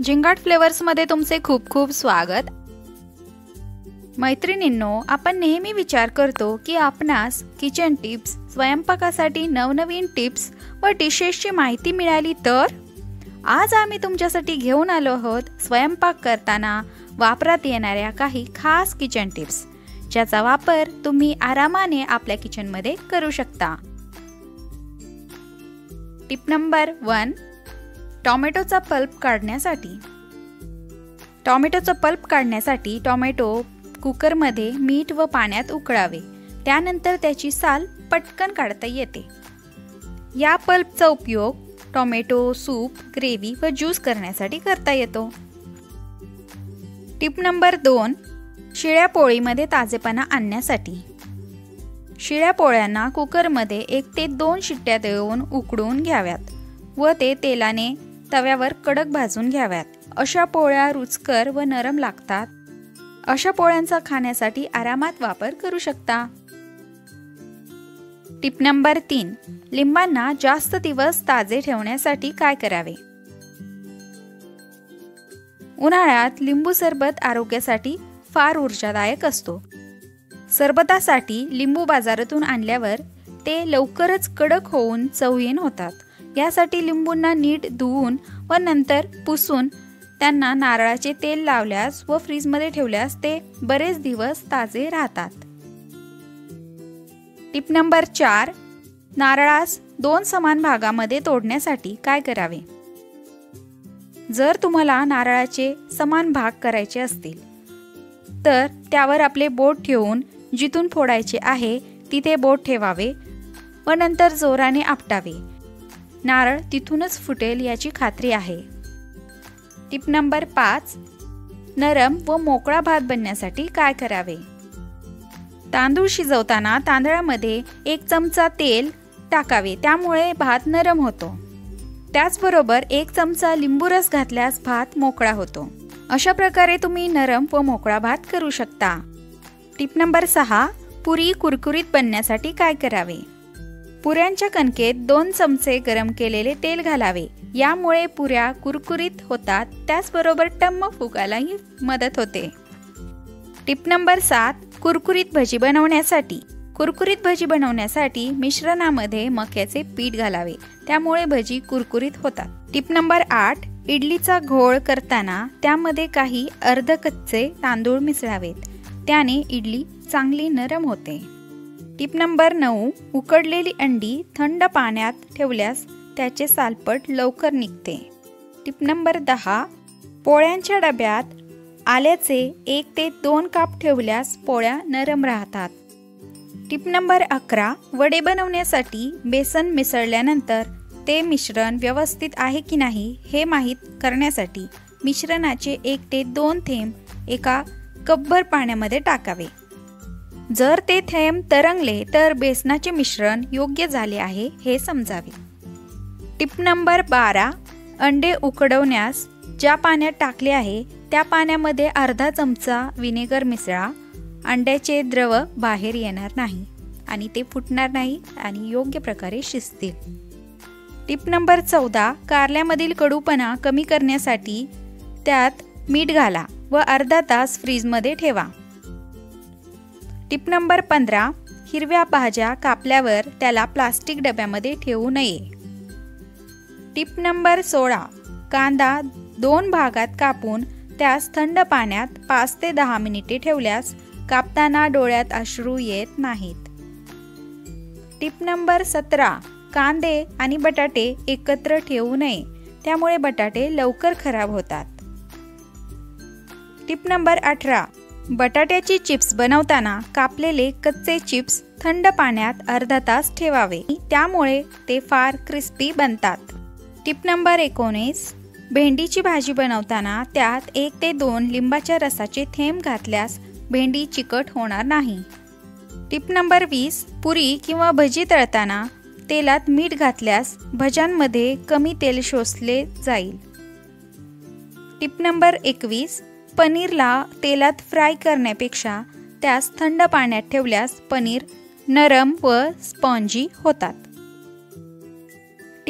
झिंगाट फ्लेवर्समध्ये तुमचे खूप खूप स्वागत। मैत्रिणींनो, आपण नेहमी विचार करतो की आपणास किचन टिप्स, स्वयंपाकासाठी नवनवीन टिप्स व डिशेसची माहिती मिळाली तर आज आम्ही तुमच्यासाठी घेऊन आलो आहोत स्वयंपाक करताना वापरात येणाऱ्या काही खास किचन टिप्स, ज्याचा वापर तुम्ही आरामाने आपल्या किचनमध्ये करू शकता। टिप नंबर 1, टोमॅटोचा पल्प काढण्यासाठी। टोमॅटोचा पल्प काढण्यासाठी टोमॅटो कुकरमध्ये मीठ व पाण्यात उकळावे, त्यानंतर त्याची साल पटकन काढता येते। या पल्पचा उपयोग टोमॅटो सूप, ग्रेव्ही व ज्यूस करण्यासाठी करता येतो। टिप नंबर 2, शिळ्या पोळीमध्ये ताजेपणा आणण्यासाठी। शिळ्या पोळ्यांना कुकरमध्ये 1 ते 2 शिट्ट्या देऊन उकडून घ्याव्यात व ते तेलाने तव्यावर कडक भाजून घ्याव्यात। अशा पोळ्या रुचकर व नरम लागतात। अशा पोळ्यांचा खाण्यासाठी आरामात वापर करू शकता। टिप नंबर 3, लिंबांना जास्त दिवस ताजे ठेवण्यासाठी काय करावे? उन्हाळ्यात लिंबू सरबत आरोग्यासाठी फार ऊर्जादायक असतो। सरबतासाठी लिंबू बाजारातून आणल्यावर ते लवकरच कडक होऊन चवहीन होतात। यासाठी लिंबूंना नीट धुवून व नंतर पुसून त्यांना नारळाचे तेल लावल्यास व फ्रीजमध्ये ठेवल्यास ते बरेच दिवस ताजे राहतात। टिप नंबर 4, नारळास 2 समान भागामध्ये तोडण्यासाठी काय करावे? जर तुम्हाला नारळाचे समान भाग करायचे असतील तर त्यावर आपले बोट ठेवून जिथून फोडायचे आहे तिथे बोट ठेवावे व नंतर जोराने आपटावे। नारळ तिथूनच फुटेल याची खात्री आहे। टिप नंबर 5, नरम व मोकळा भात बनण्यासाठी काय करावे? तांदूळ शिजवताना तांदळामध्ये 1 चमचा तेल टाकावे, त्यामुळे भात नरम होतो। त्याचबरोबर 1 चमचा लिंबू रस घातल्यास भात मोकळा होतो। अशा प्रकारे तुम्ही नरम व मोकळा भात करू शकता। टिप नंबर 6, पुरी कुरकुरीत बनण्यासाठी काय करावे? पुऱ्यांच्या कणकेत 2 चमचे गरम केलेले तेल घालावे, यामुळे पुऱ्या कुरकुरीत होतात, त्याचबरोबर टम्म फुगायलाही मदत होते। टिप नंबर 7, कुरकुरीत भजी बनवण्यासाठी। कुरकुरीत भजी बनवण्यासाठी मिश्रणामध्ये मक्याचे पीठ घालावे, त्यामुळे भजी कुरकुरीत होतात। टिप नंबर 8, इडलीचा घोळ करताना त्यामध्ये काही अर्धकच्चे तांदूळ मिसळावेत, त्याने इडली चांगली नरम होते। टिप नंबर 9, उकडलेली अंडी थंड पाण्यात ठेवल्यास त्याचे सालपट लवकर निघते। टिप नंबर 10, पोळ्यांच्या डब्यात आल्याचे 1 ते 2 काप ठेवल्यास पोळ्या नरम राहतात। टिप नंबर 11, वडे बनवण्यासाठी बेसन मिसळल्यानंतर ते मिश्रण व्यवस्थित आहे की नाही हे माहीत करण्यासाठी मिश्रणाचे 1 ते 2 थेंब एका कपभर पाण्यामध्ये टाकावे। जर ते थेंब तरंगले तर बेसनाचे मिश्रण योग्य झाले आहे हे समजावे। टिप नंबर 12, अंडे उकडवण्यास ज्या पाण्यात टाकले आहे त्या पाण्यामध्ये अर्धा चमचा विनेगर मिसळा। अंड्याचे द्रव बाहेर येणार नाही आणि ते फुटणार नाही आणि योग्य प्रकारे शिजतील। टिप नंबर 14, कारल्यामधील कडूपणा कमी करण्यासाठी त्यात मीठ घाला व अर्धा तास फ्रीजमध्ये ठेवा। टिप नंबर 15, हिरव्या भाज्या कापल्यावर त्याला प्लास्टिक डब्यामध्ये ठेवू नये। टिप नंबर 16, कांदा 2 भागात कापून त्यास थंड पाण्यात 5 ते 10 मिनिटे ठेवल्यास कापताना डोळ्यात अश्रू येत नाहीत। टिप नंबर 17, कांदे आणि बटाटे एकत्र ठेवू नये, त्यामुळे बटाटे लवकर खराब होतात। टिप नंबर 18, बटाट्याची चिप्स बनवताना कापलेले कच्चे चिप्स थंड पाण्यात अर्धा तास ठेवावे, त्यामुळे ते फार क्रिस्पी बनतात। टिप नंबर 19, भेंडीची भाजी बनवताना त्यात 1 ते 2 लिंबाच्या रसाचे थेंब घातल्यास भेंडी चिकट होणार नाही। टिप नंबर 20, पुरी किंवा भजी तळताना तेलात मीठ घातल्यास भज्यांमध्ये कमी तेल शोषले जाईल। टिप नंबर 21, पनीरला तेलात फ्राय करण्यापेक्षा त्यास थंड पाण्यात ठेवल्यास पनीर नरम व स्पॉन्जी होतात।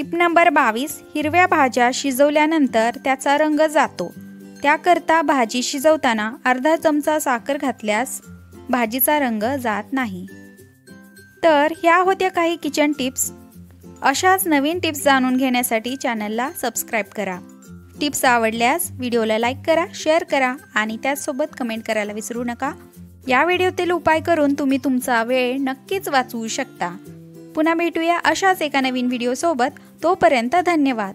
टिप नंबर 22, हिरव्या भाज्या शिजवल्यानंतर त्याचा रंग जातो, त्याकरता भाजी शिजवताना अर्धा चमचा साखर घातल्यास भाजीचा रंग जात नाही। तर ह्या होत्या काही किचन टिप्स। अशाच नवीन टिप्स जाणून घेण्यासाठी चॅनलला सबस्क्राईब करा। टिप्स आवडल्यास व्हिडिओला लाईक करा, शेअर करा आणि त्याचसोबत कमेंट करायला विसरू नका। या व्हिडिओतील उपाय करून तुम्ही तुमचा वेळ नक्कीच वाचवू शकता। पुन्हा भेटूया अशाच एका नवीन व्हिडिओ सोबत। तोपर्यंत धन्यवाद।